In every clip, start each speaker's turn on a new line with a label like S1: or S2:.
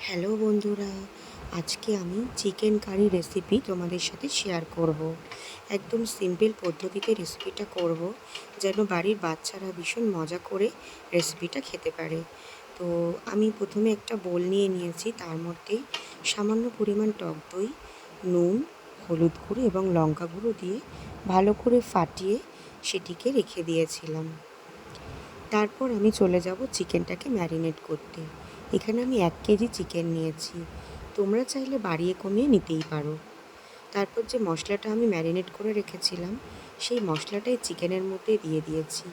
S1: Hello বন্ধুরা, আজকে আমি চিকেন কারি রেসিপি তোমাদের সাথে শেয়ার করব। একদম সিম্পল পদ্ধতিতে রেসিপিটা করব, যেন বাড়ির বাচ্চারা ভীষণ মজা করে রেসিপিটা খেতে পারে। তো আমি প্রথমে একটা বোল নিয়ে নিয়েছি, তার মধ্যে সামান্য পরিমাণ টক দই, নুন, হলুদ গুঁড়ো এবং লঙ্কা গুঁড়ো দিয়ে ভালো করে ফাটিয়ে সেটিকে রেখে দিয়েছিলাম। তারপর আমি চলে যাব চিকেনটাকে ম্যারিনেট করতে। এখানে আমি 1 কেজি চিকেন নিয়েছি, তোমরা চাইলে বাড়িয়ে কমিয়ে নিতেই পারো। তারপর যে মশলাটা আমি ম্যারিনেট করে রেখেছিলাম, সেই মশলাটাই চিকেনের মধ্যে দিয়ে দিয়েছি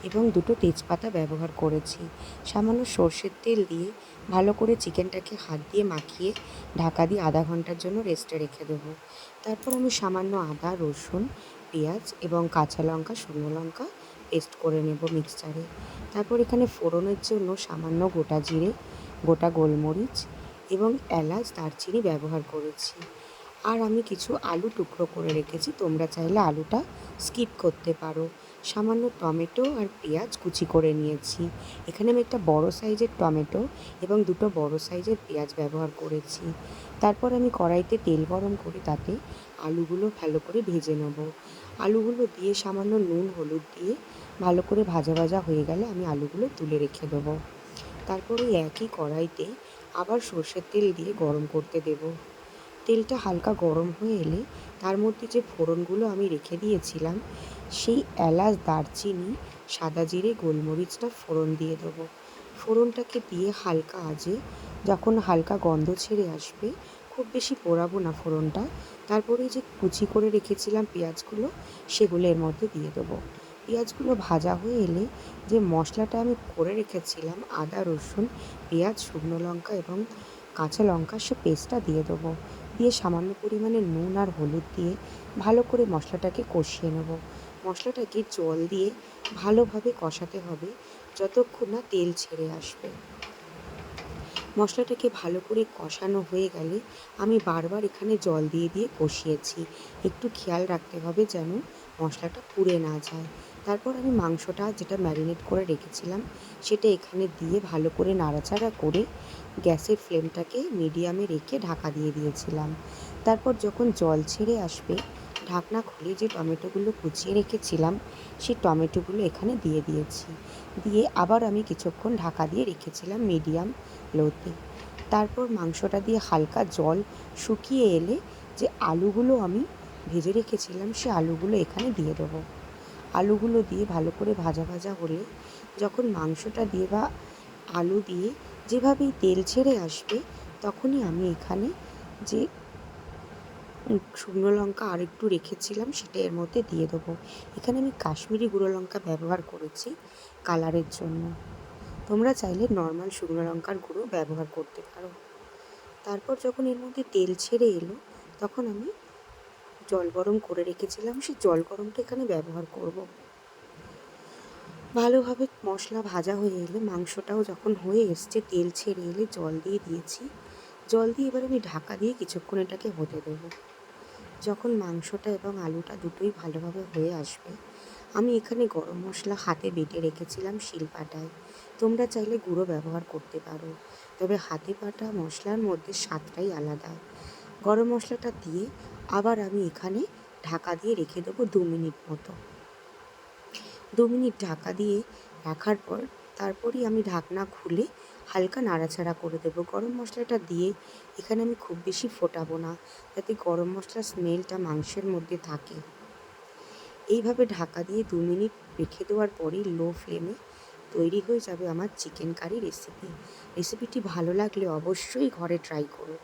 S1: এবং 2টো তেজপাতা ব্যবহার করেছি। সামান্য সর্ষের তেল দিয়ে ভালো করে চিকেনটাকে হাত দিয়ে মাখিয়ে ঢাকা দিয়ে আধা ঘন্টার জন্য রেস্টে রেখে দেবো। তারপর আমি সামান্য আদা, রসুন, পেঁয়াজ এবং কাঁচা লঙ্কা, শুকনো লঙ্কা পেস্ট করে নেব মিক্সচারে। তারপর এখানে ফোড়নের জন্য সামান্য গোটা জিরে, গোটা গোলমরিচ এবং এলাচ, দারচিনি ব্যবহার করেছি। আর আমি কিছু আলু টুকরো করে রেখেছি, তোমরা চাইলে আলুটা স্কিপ করতে পারো। সামান্য টমেটো আর পেঁয়াজ কুচি করে নিয়েছি। এখানে আমি একটা বড় সাইজের টমেটো এবং 2টো বড় সাইজের পেঁয়াজ ব্যবহার করেছি। তারপর আমি কড়াইতে তেল গরম করে তাতে আলুগুলো ভালো করে ভেজে নেব। আলুগুলো দিয়ে সামান্য নুন, হলুদ দিয়ে ভালো করে ভাজা ভাজা হয়ে গেলে আমি আলুগুলো তুলে রেখে দেবো। তারপরে একই কড়াইতে আবার সর্ষের তেল দিয়ে গরম করতে দেব। তেলটা হালকা গরম হয়ে এলে তার মধ্যে যে ফোড়নগুলো আমি রেখে দিয়েছিলাম, সেই এলাচ, দারচিনি, সাদা জিরে, গোলমরিচটা ফোড়ন দিয়ে দেবো। ফোড়নটাকে দিয়ে হালকা আঁচে যখন হালকা গন্ধ ছেড়ে আসবে, খুব বেশি পোড়াবো না ফোড়নটা, তারপরে যে কুচি করে রেখেছিলাম পেঁয়াজগুলো, সেগুলো এর মধ্যে দিয়ে দেবো। পেঁয়াজগুলো ভাজা হয়ে এলে যে মশলাটা আমি করে রেখেছিলাম, আদা, রসুন, পেঁয়াজ, শুকনো লঙ্কা এবং কাঁচা লঙ্কা, সে পেস্টটা দিয়ে দেবো। দিয়ে সামান্য পরিমাণে নুন আর হলুদ দিয়ে ভালো করে মশলাটাকে কষিয়ে নেব। মশলাটাকে জল দিয়ে ভালোভাবে কষাতে হবে যতক্ষণ না তেল ছেড়ে আসবে। মশলাটাকে ভালো করে কষানো হয়ে গেলে আমি বারবার এখানে জল দিয়ে দিয়ে কষিয়েছি। একটু খেয়াল রাখতে হবে যেন মশলাটা পুড়ে না যায়। তারপর আমি মাংসটা যেটা ম্যারিনেট করে রেখেছিলাম, সেটা এখানে দিয়ে ভালো করে নাড়াচাড়া করে গ্যাসের ফ্লেমটাকে মিডিয়ামে রেখে ঢাকা দিয়ে দিয়েছিলাম। তারপর যখন জল ছেড়ে আসবে, ঢাকনা খুলে যে টমেটোগুলো কুচিয়ে রেখেছিলাম, সেই টমেটোগুলো এখানে দিয়ে দিয়েছি। দিয়ে আবার আমি কিছুক্ষণ ঢাকা দিয়ে রেখেছিলাম মিডিয়াম লোতে। তারপর মাংসটা দিয়ে হালকা জল শুকিয়ে এলে যে আলুগুলো আমি ভেজে রেখেছিলাম, সে আলুগুলো এখানে দিয়ে দেবো। আলুগুলো দিয়ে ভালো করে ভাজা ভাজা হলে, যখন মাংসটা দিয়ে বা আলু দিয়ে যেভাবেই তেল ছেড়ে আসবে, তখনই আমি এখানে যে শুকনো লঙ্কা আর একটু রেখেছিলাম, সেটা এর মধ্যে দিয়ে দেবো। এখানে আমি কাশ্মীরি গুঁড়ো লঙ্কা ব্যবহার করেছি কালারের জন্য। তোমরা চাইলে নর্মাল শুকনো লঙ্কার গুঁড়ো ব্যবহার করতে পারো। তারপর যখন এর মধ্যে তেল ছেড়ে এলো, তখন আমি জল গরম করে রেখেছিলাম, সেই জল গরমটা এখানে ব্যবহার করব। ভালোভাবে মশলা ভাজা হয়ে এলে, মাংসটাও যখন হয়ে এসছে, তেল ছেড়ে এলে জল দিয়ে দিয়েছি। জল দিয়ে এবার আমি ঢাকা দিয়ে কিছুক্ষণ এটাকে হতে দেবো। যখন মাংসটা এবং আলুটা দুটোই ভালোভাবে হয়ে আসবে, আমি এখানে গরম মশলা হাতে বেটে রেখেছিলাম শিলপাটায়। তোমরা চাইলে গুঁড়ো ব্যবহার করতে পারো, তবে হাতে বাটা মশলার মধ্যে স্বাদটাই আলাদা। গরম মশলাটা দিয়ে আবার আমি এখানে ঢাকা দিয়ে রেখে দেবো 2 মিনিট মতো। 2 মিনিট ঢাকা দিয়ে রাখার পর তারপরই আমি ঢাকনা খুলে হালকা নাড়াচাড়া করে দেবো। গরম মশলাটা দিয়ে এখানে আমি খুব বেশি ফোটাবো না, যাতে গরম মশলার স্মেলটা মাংসের মধ্যে থাকে। এইভাবে ঢাকা দিয়ে 2 মিনিট রেখে দেওয়ার পরেই লো ফ্লেমে তৈরি হয়ে যাবে আমার চিকেন কারি রেসিপি। রেসিপিটি ভালো লাগলে অবশ্যই ঘরে ট্রাই করো।